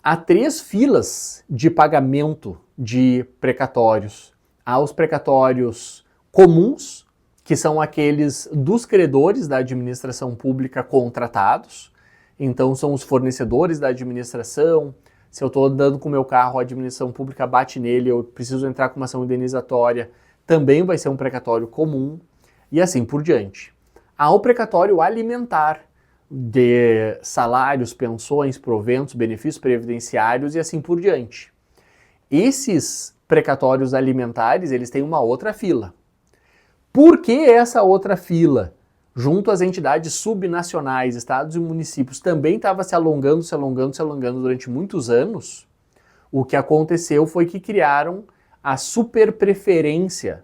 há 3 filas de pagamento de precatórios. Há os precatórios comuns, que são aqueles dos credores da administração pública contratados. Então são os fornecedores da administração. Se eu estou andando com o meu carro, a administração pública bate nele, eu preciso entrar com uma ação indenizatória, também vai ser um precatório comum, e assim por diante. Há o precatório alimentar, de salários, pensões, proventos, benefícios previdenciários e assim por diante. Esses precatórios alimentares, eles têm uma outra fila. Por que essa outra fila, junto às entidades subnacionais, estados e municípios, também estava se alongando durante muitos anos? O que aconteceu foi que criaram a superpreferência.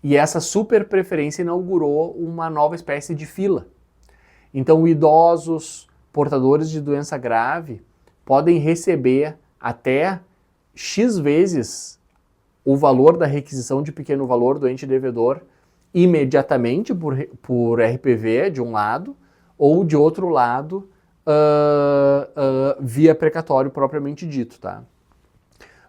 E essa superpreferência inaugurou uma nova espécie de fila. Então, idosos, portadores de doença grave, podem receber até X vezes o valor da requisição de pequeno valor do ente devedor imediatamente por RPV, de um lado, ou de outro lado, via precatório propriamente dito, tá?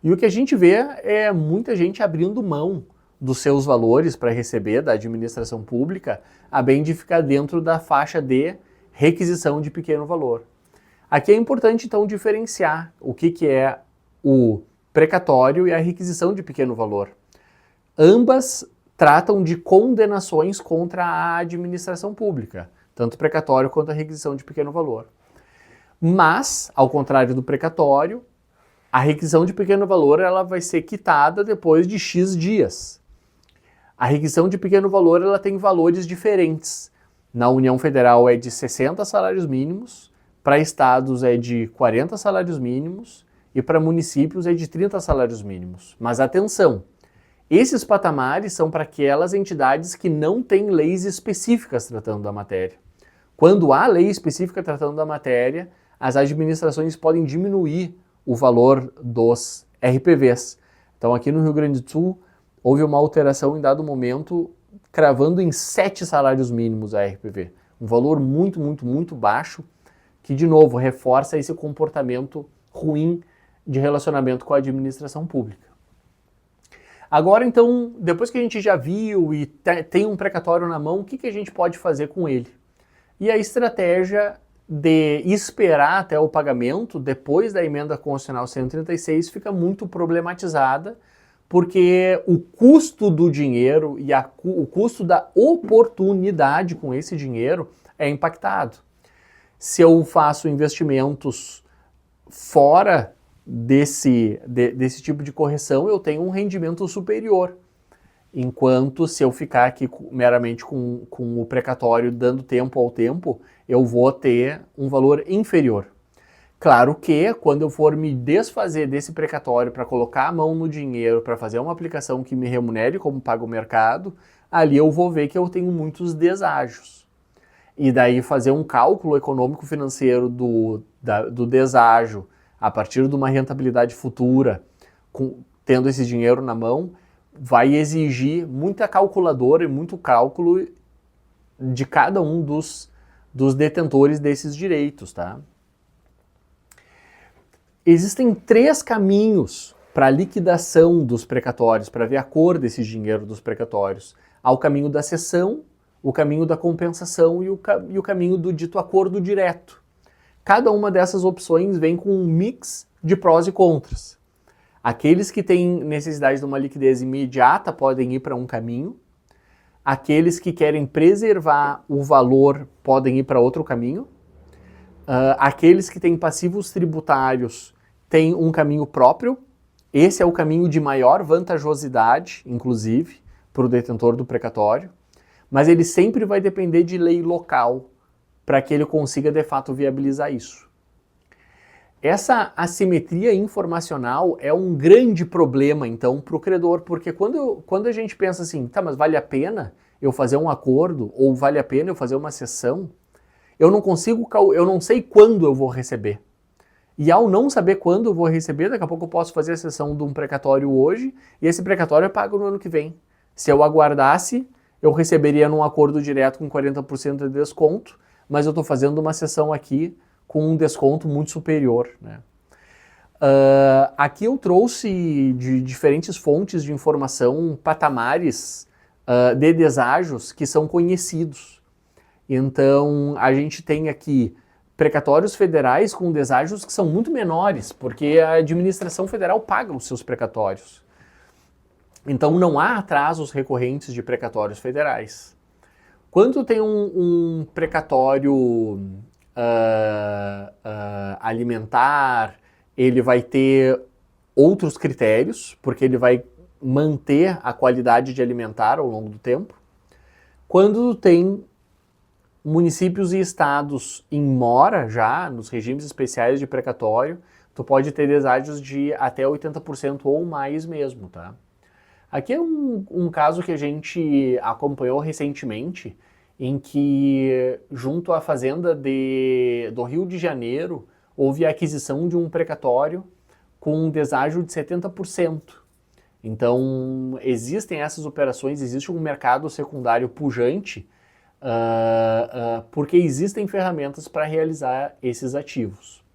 E o que a gente vê é muita gente abrindo mão dos seus valores para receber da administração pública, a bem de ficar dentro da faixa de requisição de pequeno valor. Aqui é importante, então, diferenciar o que é o precatório e a requisição de pequeno valor. Ambas tratam de condenações contra a administração pública, tanto o precatório quanto a requisição de pequeno valor. Mas, ao contrário do precatório, a requisição de pequeno valor ela vai ser quitada depois de X dias. A requisição de pequeno valor ela tem valores diferentes. Na União Federal é de 60 salários mínimos, para estados é de 40 salários mínimos e para municípios é de 30 salários mínimos. Mas atenção, esses patamares são para aquelas entidades que não têm leis específicas tratando da matéria. Quando há lei específica tratando da matéria, as administrações podem diminuir o valor dos RPVs. Então aqui no Rio Grande do Sul, houve uma alteração em dado momento, cravando em 7 salários mínimos a RPV. Um valor muito, muito, muito baixo, que de novo reforça esse comportamento ruim de relacionamento com a administração pública. Agora então, depois que a gente já viu e tem um precatório na mão, o que a gente pode fazer com ele? E a estratégia de esperar até o pagamento, depois da emenda constitucional 136, fica muito problematizada, porque o custo do dinheiro e o custo da oportunidade com esse dinheiro é impactado. Se eu faço investimentos fora desse tipo de correção, eu tenho um rendimento superior. Enquanto se eu ficar aqui meramente com o precatório dando tempo ao tempo, eu vou ter um valor inferior. Claro que quando eu for me desfazer desse precatório para colocar a mão no dinheiro, para fazer uma aplicação que me remunere como paga o mercado, ali eu vou ver que eu tenho muitos deságios. E daí fazer um cálculo econômico-financeiro do deságio a partir de uma rentabilidade futura, tendo esse dinheiro na mão, vai exigir muita calculadora e muito cálculo de cada um dos detentores desses direitos, tá? Existem 3 caminhos para a liquidação dos precatórios, para ver a cor desse dinheiro dos precatórios. Há o caminho da cessão, o caminho da compensação e o caminho do dito acordo direto. Cada uma dessas opções vem com um mix de prós e contras. Aqueles que têm necessidade de uma liquidez imediata podem ir para um caminho, aqueles que querem preservar o valor podem ir para outro caminho, aqueles que têm passivos tributários têm um caminho próprio, esse é o caminho de maior vantajosidade, inclusive, para o detentor do precatório, mas ele sempre vai depender de lei local para que ele consiga de fato viabilizar isso. Essa assimetria informacional é um grande problema, então, para o credor, porque quando a gente pensa assim, tá, mas vale a pena eu fazer um acordo, ou vale a pena eu fazer uma cessão, eu não sei quando eu vou receber. E ao não saber quando eu vou receber, daqui a pouco eu posso fazer a cessão de um precatório hoje, e esse precatório eu pago no ano que vem. Se eu aguardasse, eu receberia num acordo direto com 40% de desconto, mas eu estou fazendo uma cessão aqui com um desconto muito superior, né? Aqui eu trouxe de diferentes fontes de informação patamares de deságios que são conhecidos. Então, a gente tem aqui precatórios federais com deságios que são muito menores, porque a administração federal paga os seus precatórios. Então, não há atrasos recorrentes de precatórios federais. Quando tem um precatório alimentar, ele vai ter outros critérios, porque ele vai manter a qualidade de alimentar ao longo do tempo. Quando tem municípios e estados em mora já, nos regimes especiais de precatório, tu pode ter deságios de até 80% ou mais mesmo, tá? Aqui é um caso que a gente acompanhou recentemente, em que, junto à Fazenda do Rio de Janeiro, houve a aquisição de um precatório com um deságio de 70%. Então, existem essas operações, existe um mercado secundário pujante, porque existem ferramentas para realizar esses ativos.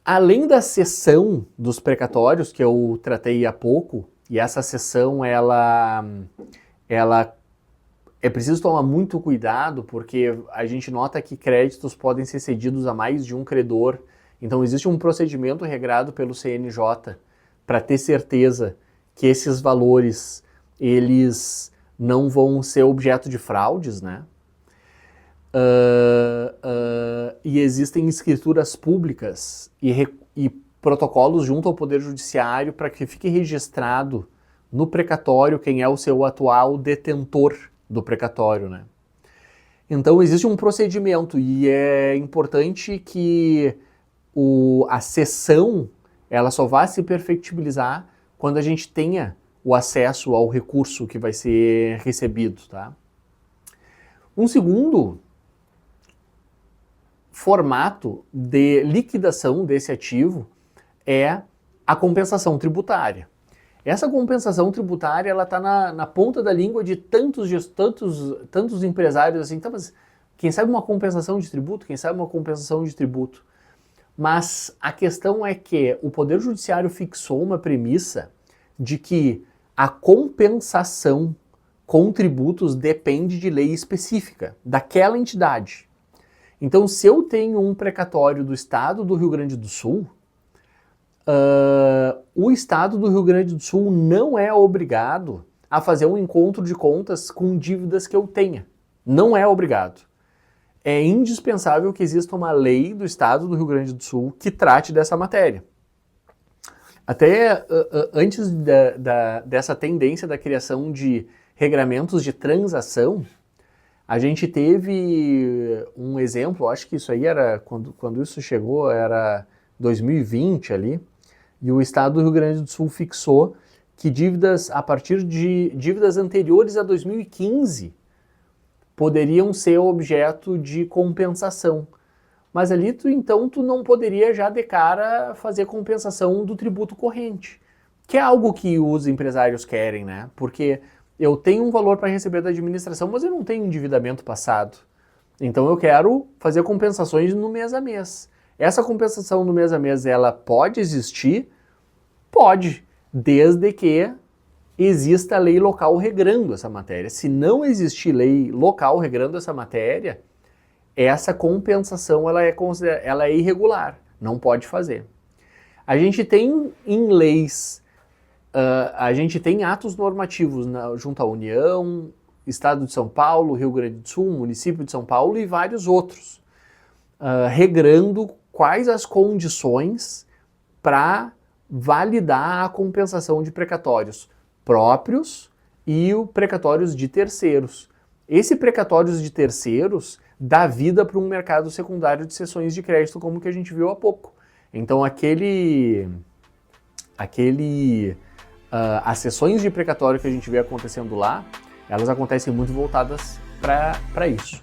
Além da cessão dos precatórios, que eu tratei há pouco, e essa cessão, ela é preciso tomar muito cuidado, porque a gente nota que créditos podem ser cedidos a mais de um credor. Então existe um procedimento regrado pelo CNJ para ter certeza que esses valores, eles não vão ser objeto de fraudes, né? E existem escrituras públicas e protocolos junto ao Poder Judiciário para que fique registrado no precatório quem é o seu atual detentor do precatório, né? Então existe um procedimento e é importante que a cessão ela só vá se perfectibilizar quando a gente tenha o acesso ao recurso que vai ser recebido, tá? Um segundo formato de liquidação desse ativo é a compensação tributária. Essa compensação tributária, ela está na ponta da língua de tantos empresários assim, tá, mas quem sabe uma compensação de tributo? Quem sabe uma compensação de tributo? Mas a questão é que o Poder Judiciário fixou uma premissa de que a compensação com tributos depende de lei específica, daquela entidade. Então, se eu tenho um precatório do Estado do Rio Grande do Sul, o Estado do Rio Grande do Sul não é obrigado a fazer um encontro de contas com dívidas que eu tenha. Não é obrigado. É indispensável que exista uma lei do Estado do Rio Grande do Sul que trate dessa matéria. Até antes dessa tendência da criação de regramentos de transação, a gente teve um exemplo, acho que isso aí era, quando isso chegou, era 2020 ali, e o Estado do Rio Grande do Sul fixou que dívidas, a partir de dívidas anteriores a 2015, poderiam ser objeto de compensação. Mas ali, tu não poderia já de cara fazer compensação do tributo corrente, que é algo que os empresários querem, né? Porque eu tenho um valor para receber da administração, mas eu não tenho endividamento passado. Então eu quero fazer compensações no mês a mês. Essa compensação no mês a mês, ela pode existir? Pode, desde que exista lei local regrando essa matéria. Se não existir lei local regrando essa matéria, essa compensação ela é irregular, não pode fazer. A gente tem em leis, a gente tem atos normativos junto à União, Estado de São Paulo, Rio Grande do Sul, Município de São Paulo e vários outros, regrando quais as condições para validar a compensação de precatórios próprios e o precatórios de terceiros. Esse precatórios de terceiros dá vida para um mercado secundário de cessões de crédito, como que a gente viu há pouco. Então as cessões de precatório que a gente vê acontecendo lá, elas acontecem muito voltadas para isso.